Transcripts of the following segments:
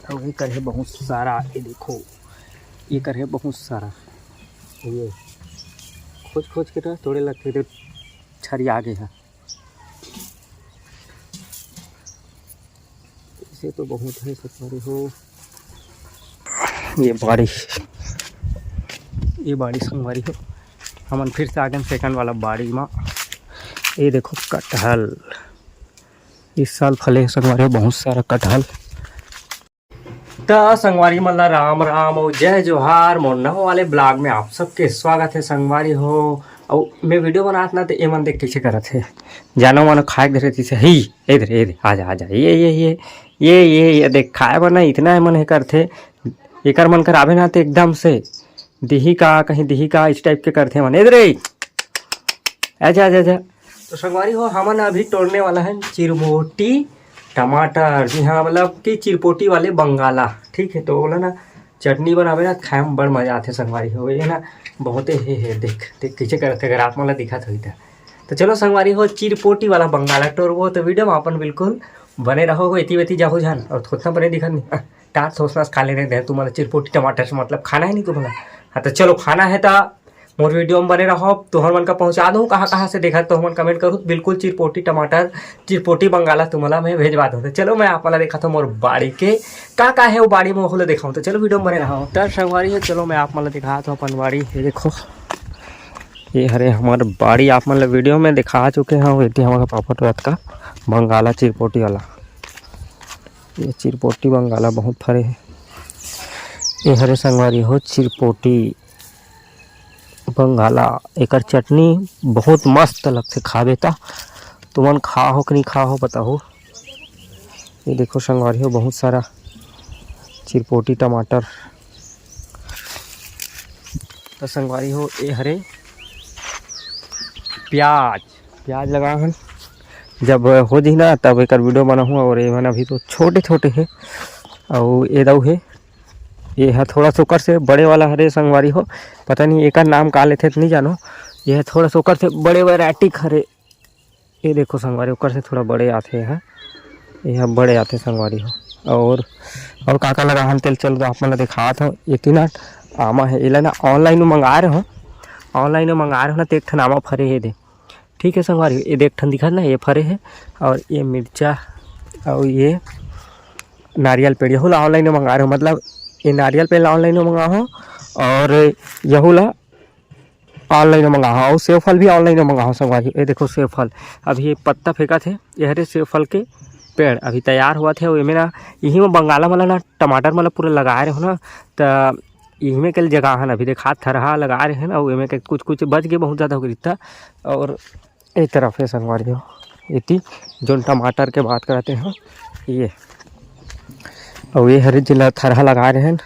और ये कर है बहुत सारा, ये देखो ये कर है बहुत सारा। ये खोज खोज के थोड़े लगते थे छरी आगे है, इसे तो बहुत है सकते हो। ये बाड़ी संगवारी हो, हमन फिर से आगे सेकंड वाला बाड़ी में। ये देखो कटहल इस साल फले संगवारी हो बहुत सारा कटहल। तो संगवारी मन ला राम राम और जय जोहार। मोर नवा वाले ब्लॉग में आप सबके स्वागत है संगवारी हो। और मैं वीडियो बनात ना तो ये मन देख कैसे करत है, जानो मानो खाए धरे थी ही इधर आजा ये देख खाए बना इतना मन है करथे। एकर मन कर आवे ना तो एकदम से दिही का कहीं दिही का इस टाइप के करथे मन। इधर आजा। तो संगवारी हो हमन अभी तोड़ने वाला है चिरमोटी टमाटर। जी हाँ, मतलब कि चिरपोटी वाले बंगाला। ठीक है, तो बोला ना चटनी बनावे ना खाए में बड़ मजा आते संगवारी हो। ये ना बहुते है देख कैसे करते, अगर आप मला दिखत हुई तो चलो संगवारी हो चिरपोटी वाला बंगाला टोरबो। तो वीडियो में अपन बिल्कुल बने रहो, इति वेती जाहो जान। और थोड़ा बने दिखत नहीं टाट सोचना खा लेने दे तुम्हारा चिरपोटी टमाटर से मतलब खाना है नहीं तुम्हारा। हाँ तो चलो खाना है तो मोर वीडियो में बने रहो। तुहर मन का पहुंचा दूँ कहाँ से देखा तो मन कमेंट करूँ। बिल्कुल चिरपोटी टमाटर चिरपोटी बंगाला तुम्हारा मैं भेजवा दूँ। तो चलो मैं आप वाला देखा था मोर बाड़ी के का है वो बाड़ी में वो दिखाऊँ। तो चलो वीडियो में बने रहो। तो संगवारी है चलो मैं आप मतलब दिखा तो अपन बाड़ी। ये देखो ये हरे हमारे बाड़ी आप मतलब वीडियो में दिखा चुके हैं। ये हमारा पापड़ रात का बंगाला चिरपोटी वाला। ये चिरपोटी बंगाला बहुत फरे है। ये हरे संगवारी हो चिरपोटी बंगाला। एकर चटनी बहुत मस्त लगते खावे ता। तुमन खा हो कि नहीं खा हो बताओ। ये देखो संगवारी हो बहुत सारा चिरपोटी टमाटर। तो संगवारी हो ये हरे प्याज लगा हन। जब हो जी ना तब एक वीडियो बनाऊँ। और ये मन अभी तो छोटे छोटे है और ये दऊ है। ये है थोड़ा सा ऊपर से बड़े वाला हरे संगवारी हो, पता नहीं एक नाम का लेते तो नहीं जानो। ये है थोड़ा सा ऊपर से बड़े वैरायटी हरे। ये देखो संगवारी ऊपर से थोड़ा बड़े आते हैं। ये बड़े आते संगवारी हो। और काका लगा हम तेल चल आप मतलब दिखा था। एक तीन आमा है ये ना ऑनलाइन मंगा रहे हो ना। तो एक ठन आमा फरे है दे। ठीक है संगवारी ये देख ठन दिखा ना ये फरे है। और ये मिर्चा और ये नारियल पेड़ यहू ला ऑनलाइन मंगा रहे हो। मतलब ये नारियल पेड़ ऑनलाइन मंगा हो और यहू ला ऑनलाइन मंगा हो। और सेव फल भी ऑनलाइन मंगा हो संगवारी। ये देखो सेव फल अभी ये पत्ता फेंका थे। ये हरे सेव फल के पेड़ अभी तैयार हुआ थे। और ना यही में बंगाला वाला ना टमाटर मतलब पूरा लगा रहे हो ना। तो यही में कल जगह है अभी देखा थरहा लगा रहे हैं ना। और इनमें कुछ बच गए बहुत ज़्यादा हो गया। और एक तरफ है संगवारी हो इतनी जो टमाटर के बात करते हैं ये। और ये हरे जिला थरहा लगा रहे हैं।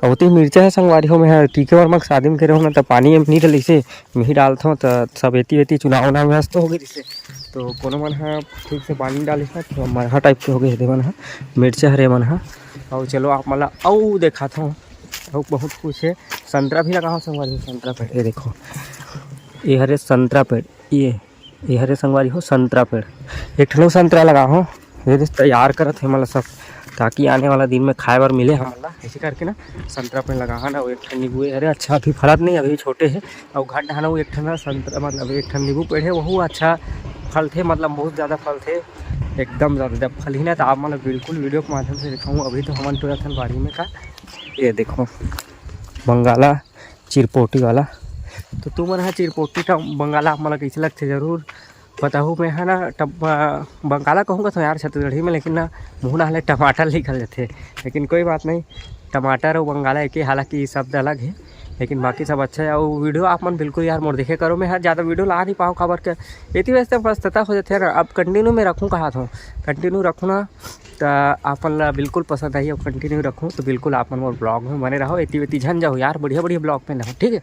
और उतनी मिर्चा है संगवारी हो। मैं टीके बार मैं शादी में करे हो ना तो पानी में नहीं डली से मैं डालता हूँ। तो सब एती चुनाव व्यस्त हो गई जिससे तो कोनो मन हाँ ठीक से पानी डालिस ना तो मरहा टाइप के हो गए मन हाँ मिर्चा हरे मन हाँ। और चलो आप मतलब औ देखा था और बहुत कुछ है। संतरा भी लगा हो संगवारी संतरा पेड़। ये देखो ये हरे संतरा पेड़। ये हरे संगवारी हो संतरा पेड़। एक ठनो संतरा लगा हो। ये तैयार करत है मतलब सब ताकि आने वाला दिन में खाए बार मिले हमारा। ऐसे करके ना संतरा पेड़ लगा है ना। वो एक ठन नींबू है। अरे अच्छा अभी फलत नहीं अभी छोटे है। और घट है ना वो एक ठन संतरा मतलब एक ठन नींबू पेड़ है वो अच्छा फल थे मतलब बहुत ज़्यादा फल थे एकदम ज़्यादा। जब फल ही ना तो आप मतलब बिल्कुल वीडियो के माध्यम से दिखाऊँ। अभी तो हमन तो रखन बाड़ी में का ये देखो बंगाला चिरपोटी वाला। तो तुम मन चिरपोटी का बंगाला आप मतलब कैसे लगते जरूर बताओ। मैं है ना बंगाला कहूँगा तो यार छत्तीसगढ़ी में, लेकिन ना मुँह ना टमाटर लिखल जाते। लेकिन कोई बात नहीं, टमाटर और बंगाला एक ही, हालांकि शब्द अलग है लेकिन बाकी सब अच्छा है। और वीडियो आप मन बिल्कुल यार मोर देखे करो। मैं ज़्यादा वीडियो ला नहीं पाऊँ खबर के इतनी वजह से व्यस्तता हो जाती है ना। अब कंटिन्यू में रखूँ कहा था कंटिन्यू रखूँ ना तो आपन बिल्कुल पसंद आई। अब कंटिन्यू रखूँ तो बिल्कुल आप मन मोर ब्लॉग में बने रहो। इतनी झन जाओ यार बढ़िया ब्लॉग में रहो। ठीक है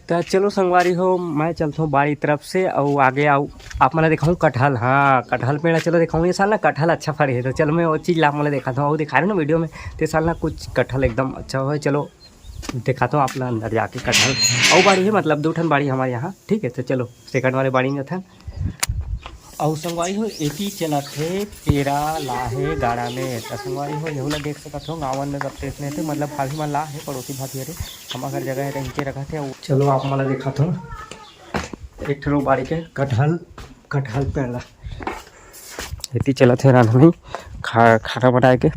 तो चलो संगवारी हो मैं चलता हूँ बाड़ी तरफ से और आगे आओ आप मैंने दिखाऊँ कटहल, हाँ कटहल पेड़ चलो दिखाऊँ। ये साल ना कटहल अच्छा फरे है, तो चलो मैं वो चीज़ ला मैंने देखा था, वो दिखा रहे ना वीडियो में। तो साल ना कुछ कटहल एकदम अच्छा हो, चलो दिखाता हूँ अपना अंदर जाके कटहल। और बाड़ी है मतलब 2 ठन बाड़ी हमारे यहाँ, ठीक है। तो चलो सेकंड वाले बाड़ी में था और संगवारी हो एटी चलत है तेरा लाहे गाड़ा में। तो संगवारी हो यहू ला देख सकत हो, गाँवन में सब देखने थे मतलब भाभी मन ला है, पड़ोसी भाभी हरे हमारे घर जगह है नीचे रखा थे। चलो आप मला देखा था एक ठो बाड़ी के कटहल पेड़ ला एती चलत है रात में खाना बनाए के।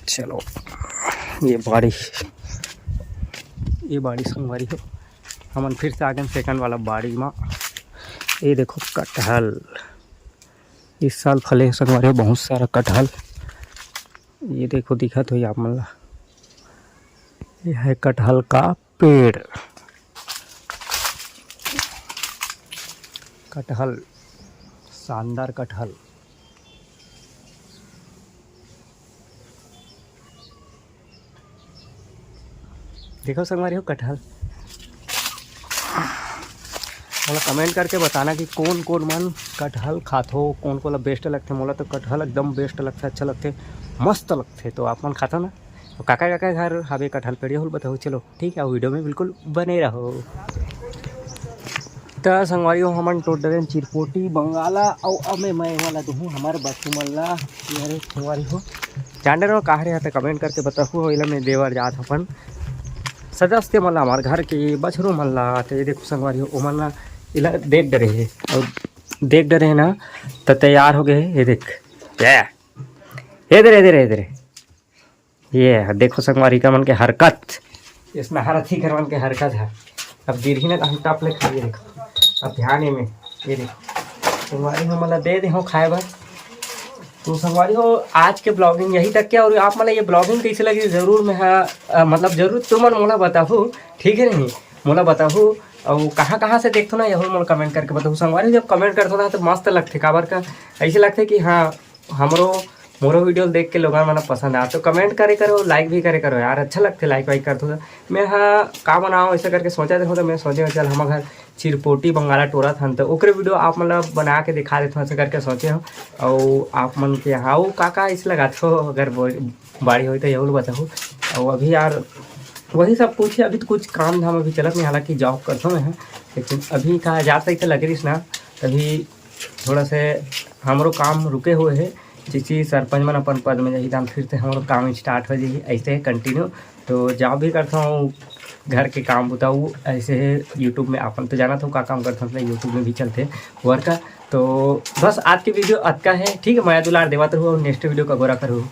चलो ये बाड़ी संगवारी हो, हमन फिर से आ गए सेकंड वाला बाड़ी में। ये देखो कटहल इस साल फले संगवारी हो, बहुत सारा कटहल। ये देखो दिखा तो आप मन ला, ये है कटहल का पेड़। कटहल शानदार कटहल। देखो संगवारी हो कटहल, मोला कमेंट करके बताना कि कौन कौन मन कटहल खाथो, कौन कौन ला बेस्ट लगते। मोला तो कटहल एकदम बेस्ट लगता, अच्छा लगते, मस्त लगते। तो आप मन खाता ना, तो काका घर हवे कटहल पेड़ होल बताओ। चलो ठीक है, वीडियो में बिल्कुल बने रहो। तो संगवारी हो हमन टोटल चिरपोटी बंगाला और अमे मैं वाला दूँ हमारे बच्चों मन ला। अरे संगवारी हो जान रहे हो कहाँ रहे तो कमेंट करके बताओ। इला में देवर जात अपन सदस्य मन ला हमारे घर के बछरू मन ला। तो ये देखो संगवारी हो ओमन ला इला देख डरे है, और देख डरे है ना तो तैयार हो गए। ये देख इधर ये देखो संगवारी का मन के हरकत, इसमें हारथी कर मन के हरकत है। अब गिरही ना हम टप ले खाइए, देखो अब ध्यान में ये देखो संगवारी हो मतलब दे हो खाए बार। तो संगवारी हो आज के ब्लॉगिंग यही तक क्या, और आप मतलब ये ब्लॉगिंग कैसे लगी जरूर मैं मतलब जरूर तुम मोला बताओ, ठीक है नहीं मोला बताओ। और कहाँ से देखते ना यही मोला कमेंट करके बताओ। संगवारी जब कमेंट करते ना तो मस्त लगते, काबर का ऐसे लगते कि हाँ मोरो वीडियो देख के लोग मन पसंद आ। तो कमेंट करे करो, लाइक भी करे करो यार, अच्छा लगते लाइक वाइक कर दो। मैं हाँ का बनाओ ऐसा करके सोचा देखो, तो मैं सोचे चल हमारे घर चिरपोटी बंगाला टोरा था तो ओकरे वीडियो आप मतलब बना के दिखा देते ऐसे करके सोचे हो। और आप मन के हाँ वो काका इस लगा थो, अगर बाड़ी हो तो यही बताओ। और अभी यार वही सब पूछे, अभी तो कुछ काम धाम अभी चलत नहीं, हालांकि जॉब करता हूँ मैं, लेकिन अभी कहा जाता ही तो लग रही ना, तभी थोड़ा से हमारो काम रुके हुए है। जिस सरपंच मन अपन पद में जही दाम फिर से हमारा काम स्टार्ट हो जाएगी ऐसे कंटिन्यू। तो जॉब भी करता हूँ, घर के काम बताऊँ ऐसे है। यूट्यूब में अपन तो जाना था क्या काम करता हूँ, यूट्यूब में भी चलते वर्क का। तो बस आज की वीडियो अत का है, ठीक है। मैं दुलार देवात हूँ, नेक्स्ट वीडियो का गोरा करूँ।